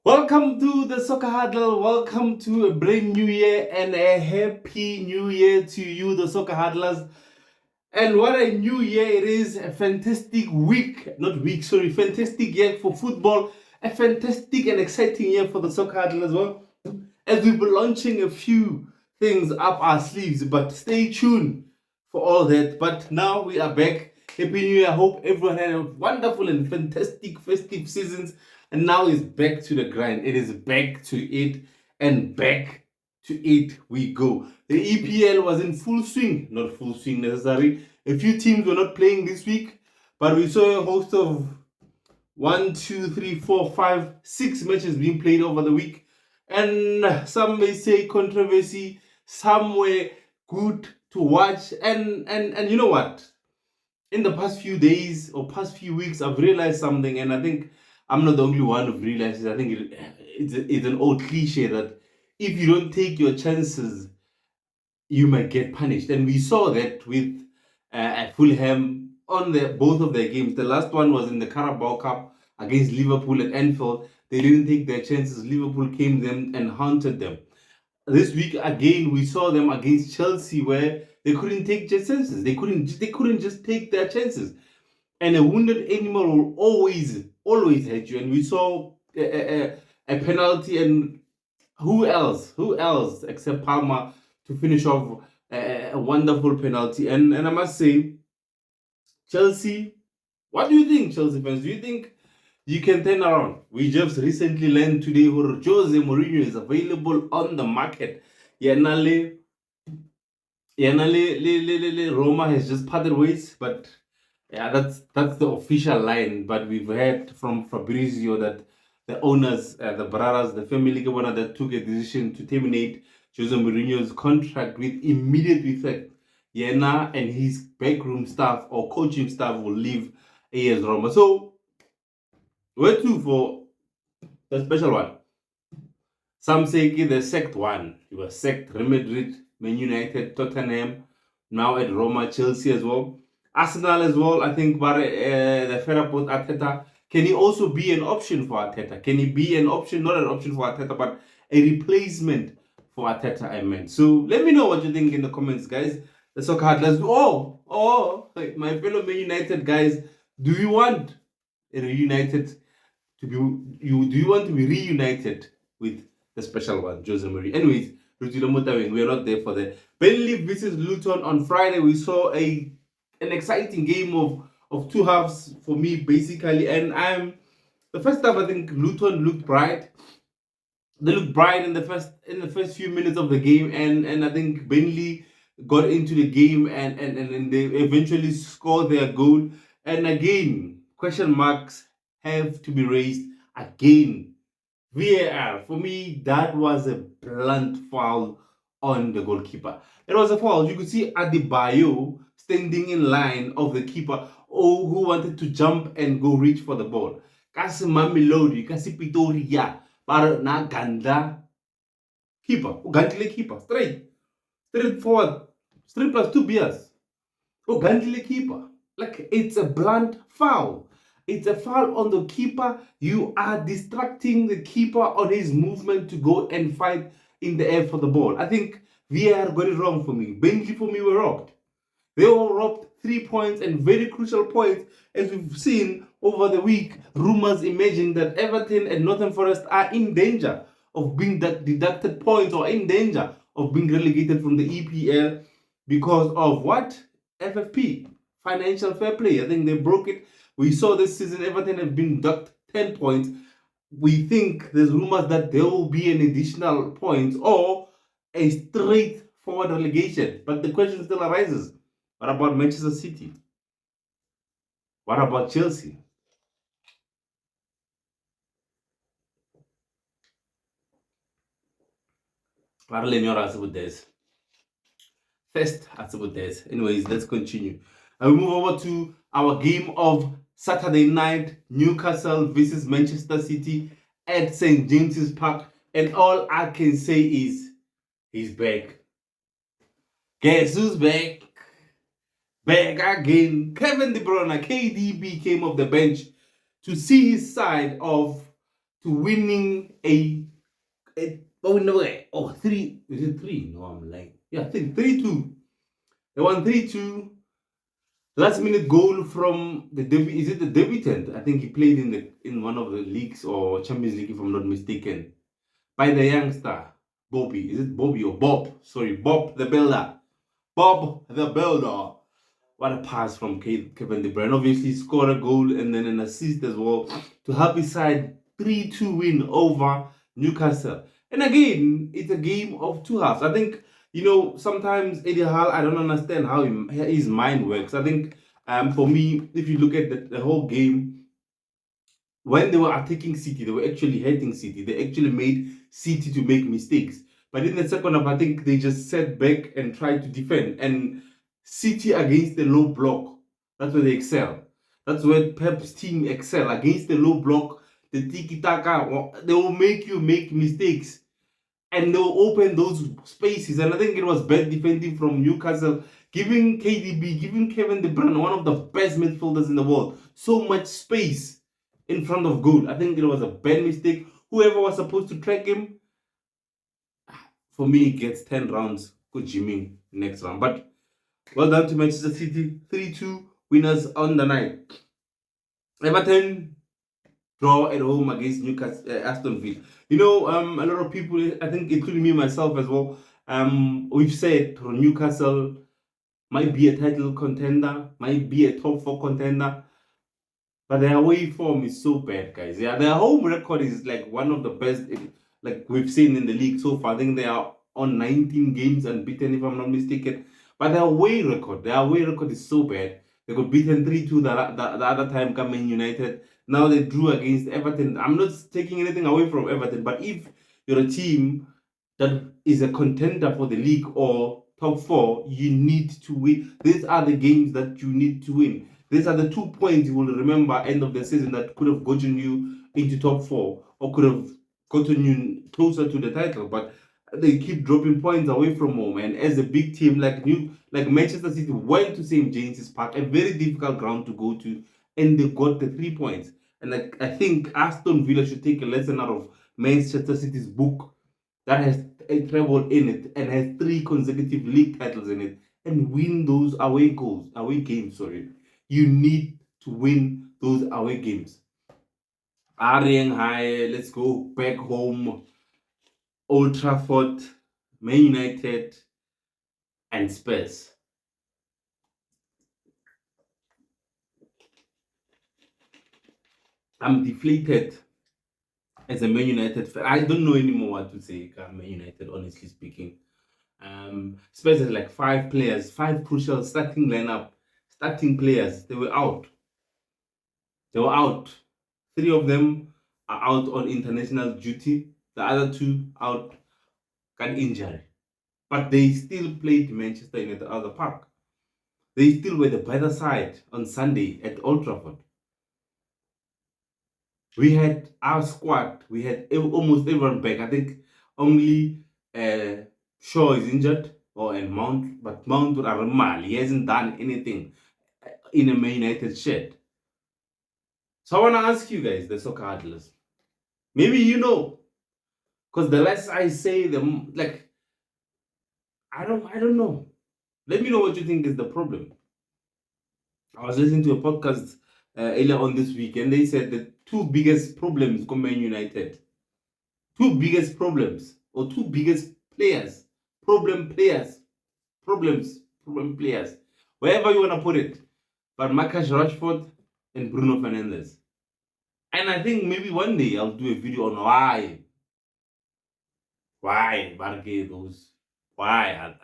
Welcome to the Soccer Huddle. Welcome to a brand new year and a happy new year to you, the Soccer Huddlers. And what a new year it is. A fantastic fantastic year for football. A fantastic and exciting year for the Soccer Huddle as well. As we'll be launching a few things up our sleeves, but stay tuned for all that. But now we are back. Happy New Year. I hope everyone had a wonderful and fantastic festive seasons. And now it's back to the grind. It is back to it, and back to it we go. The EPL was in full swing. Not full swing necessarily. A few teams were not playing this week, but we saw a host of 1, 2, 3, 4, 5, 6 matches being played over the week. And some may say controversy, some were good to watch. And you know what? In the past few days or past few weeks, I've realized something, and I think I'm not the only one who realizes. I think it's an old cliche that if you don't take your chances, you might get punished. And we saw that with Fulham on both of their games. The last one was in the Carabao Cup against Liverpool at Anfield. They didn't take their chances. Liverpool came them and haunted them. This week again, we saw them against Chelsea where they couldn't take their chances. They couldn't just take their chances. And a wounded animal will always hurt you. And we saw a penalty, and who else except Palmer to finish off a wonderful penalty. And I must say, Chelsea, what do you think, Chelsea fans? Do you think you can turn around? We just recently learned today that Jose Mourinho is available on the market. Roma has just parted ways, but yeah, that's the official line. But we've heard from Fabrizio that the owners, the brothers, the family that took a decision to terminate Jose Mourinho's contract with immediate effect. Yena and his backroom staff or coaching staff will leave AS Roma. So where to for the special one? Some say the sacked one. He was sacked. Real Madrid, Man United, Tottenham, now at Roma, Chelsea as well. Arsenal as well. I think the fed up with Arteta. Can he also be an option for Arteta? Can he be an option, not an option for Arteta, but a replacement for Arteta, I meant. So let me know what you think in the comments, guys. The Soccer Heart, let's do. My fellow Man United guys, do you want reunited to be? Do you want to be reunited with the special one, Jose Mourinho? Anyways, we are not there for that. Burnley versus Luton on Friday. We saw an exciting game of two halves for me, basically. And the first half, I think Luton looked bright. They looked bright in the first few minutes of the game, and I think Burnley got into the game and they eventually scored their goal. And again, question marks have to be raised again. VAR, for me, that was a blunt foul on the goalkeeper. It was a foul. You could see Adebayo standing in line of the keeper, who wanted to jump and go reach for the ball. Kasi Mamelodi, kasi Pretoria, para na ganda keeper. Ugandile keeper, straight forward, straight plus 2 beers. Ugandile keeper. Like, it's a blunt foul. It's a foul on the keeper. You are distracting the keeper on his movement to go and fight in the air for the ball. I think VAR got it wrong for me. Burnley, for me, were robbed. They were robbed 3 points, and very crucial points, as we've seen over the week. Rumors emerging that Everton and Northern Forest are in danger of being deducted points, or in danger of being relegated from the EPL because of what? FFP, financial fair play. I think they broke it. We saw this season Everton have been docked 10 points. We think there's rumors that there will be an additional points or a straightforward relegation. But the question still arises. What about Manchester City? What about Chelsea? First, anyways, let's continue. And we move over to our game of Saturday night, Newcastle versus Manchester City at St. James's Park. And all I can say is, he's back. Guess who's back? Back again. Kevin De Bruyne, KDB, came off the bench to see his side off to winning oh no way. Oh, three. Is it three? No, I'm lying. Yeah, I think 3-2. They won 3-2. Last minute goal from the is it the debutant? I think he played in one of the leagues or Champions League, if I'm not mistaken, by the youngster Bobby. Is it Bobby or Bob? Sorry, Bob the Builder. Bob the Builder. What a pass from Kevin De Bruyne. Obviously scored a goal and then an assist as well to help his side 3-2 win over Newcastle. And again, it's a game of two halves. I think, sometimes Eddie Hall, I don't understand how his mind works. I think for me, if you look at the whole game, when they were attacking City, they were actually hating City. They actually made City to make mistakes. But in the second half, I think they just sat back and tried to defend. And City against the low block, that's where they excel. That's where Pep's team excel. Against the low block, the tiki-taka, they will make you make mistakes. And they will open those spaces. And I think it was bad defending from Newcastle, giving KDB, giving Kevin De Bruyne, one of the best midfielders in the world, so much space in front of goal. I think it was a bad mistake. Whoever was supposed to track him, for me, gets 10 rounds. Good Jimmy next round. But well done to Manchester City. 3-2 winners on the night. Everton draw at home against Newcastle, Aston Villa. A lot of people, I think including me myself as well, we've said Newcastle might be a title contender, might be a top 4 contender. But their away form is so bad, guys. Yeah, their home record is like one of the best like we've seen in the league so far. I think they are on 19 games unbeaten, if I'm not mistaken. But their away record is so bad. They got beaten 3-2 the other time coming United. Now they drew against Everton. I'm not taking anything away from Everton, but if you're a team that is a contender for the league or top 4, you need to win. These are the games that you need to win. These are the 2 points you will remember end of the season that could have gotten you into top 4 or could have gotten you closer to the title. But they keep dropping points away from home. And as a big team like Manchester City went to St. James's Park, a very difficult ground to go to, and they got the 3 points. And I think Aston Villa should take a lesson out of Manchester City's book that has a treble in it and has 3 consecutive league titles in it, and win those away games. You need to win those away games. Ariang High, let's go back home. Old Trafford, Man United, and Spurs. I'm deflated as a Man United fan. I don't know anymore what to say. Man United, honestly speaking. Spurs has like 5 players, 5 crucial starting players. They were out. 3 of them are out on international duty. The other 2 out got injury. But they still played Manchester United at the other park. They still were the better side on Sunday at Old Trafford. We had our squad. We had almost everyone back. I think only Shaw is injured and Mount. But Mount he hasn't done anything in a Man United shirt. So I want to ask you guys, the soccer huddlers. Maybe you know. Because the less I say, I don't know. Let me know what you think is the problem. I was listening to a podcast earlier on this week, and they said the 2 biggest problems for Man United. 2 biggest problems, or 2 biggest players. Problem players. Wherever you want to put it. But Marcus Rashford and Bruno Fernandes. And I think maybe one day I'll do a video on why are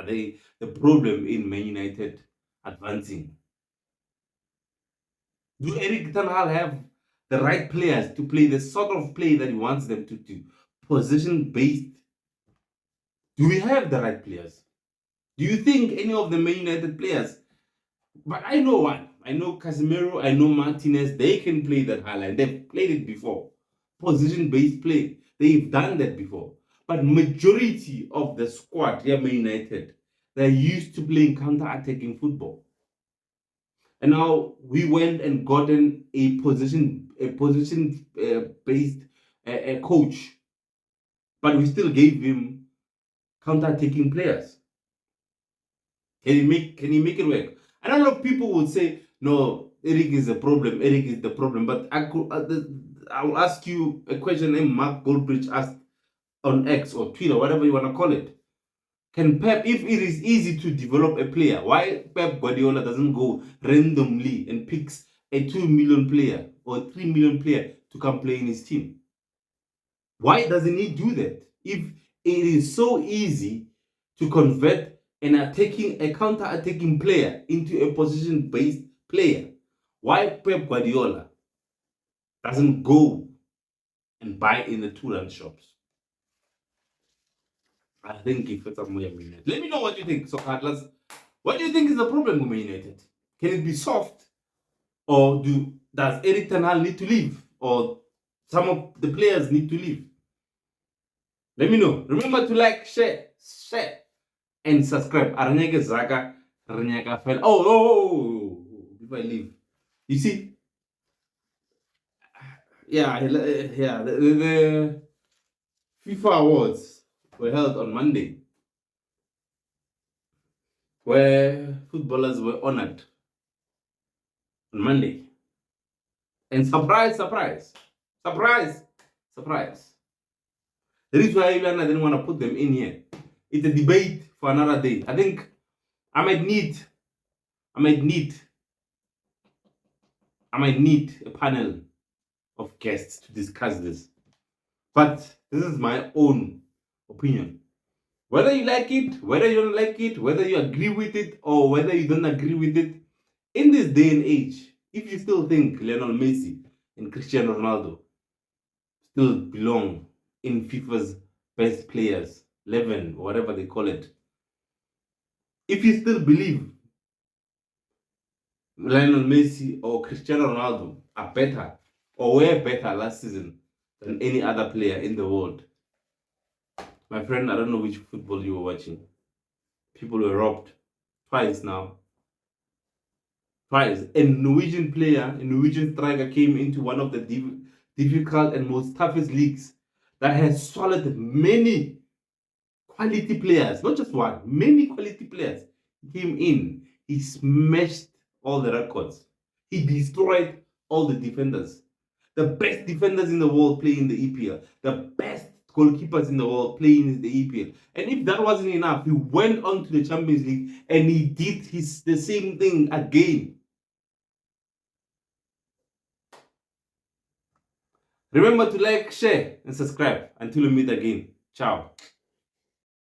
they the problem in Man United advancing? Do Eric Ten Hag have the right players to play the sort of play that he wants them to do? Position based. Do we have the right players? Do you think any of the Man United players? But I know one. I know Casemiro, I know Martinez. They can play that high line. They've played it before. Position based play. They've done that before. But majority of the squad here, Man United, they're used to playing counter-attacking football. And now we went and gotten a position based a coach, but we still gave him counter-attacking players. Can he make it work? I don't know if people would say, no, Eric is the problem, Eric is the problem. But I'll ask you a question named Mark Goldbridge asked on X or Twitter, whatever you want to call it. Can Pep, if it is easy to develop a player, why Pep Guardiola doesn't go randomly and picks a 2 million player or 3 million player to come play in his team? Why doesn't he do that? If it is so easy to convert a counter-attacking player into a position-based player, why Pep Guardiola doesn't go and buy in the two-run shops? I think if it's Man United. Let me know what you think. So, Atlas, what do you think is the problem with Man United? Can it be solved? Or does Eric Ten Hag need to leave? Or some of the players need to leave? Let me know. Remember to like, share, and subscribe. Aranyake Zaka, Aranyaka Fel. Oh, before I leave. You see? Yeah, the FIFA awards were held on Monday, where footballers were honored on Monday. And surprise. The reason why I didn't want to put them in here. It's a debate for another day. I think I might need a panel of guests to discuss this. But this is my own opinion. Whether you like it, whether you don't like it, whether you agree with it, or whether you don't agree with it, in this day and age, if you still think Lionel Messi and Cristiano Ronaldo still belong in FIFA's best players, 11, or whatever they call it, if you still believe Lionel Messi or Cristiano Ronaldo are better or were better last season than any other player in the world, my friend, I don't know which football you were watching. People were robbed twice now. Twice. A Norwegian striker came into one of the difficult and most toughest leagues that has swallowed many quality players, not just one, many quality players. He came in, he smashed all the records. He destroyed all the defenders. The best defenders in the world play in the EPL. The best goalkeepers in the world play in the EPL. And if that wasn't enough, he went on to the Champions League and he did the same thing again. Remember to like, share, and subscribe. Until we meet again. Ciao.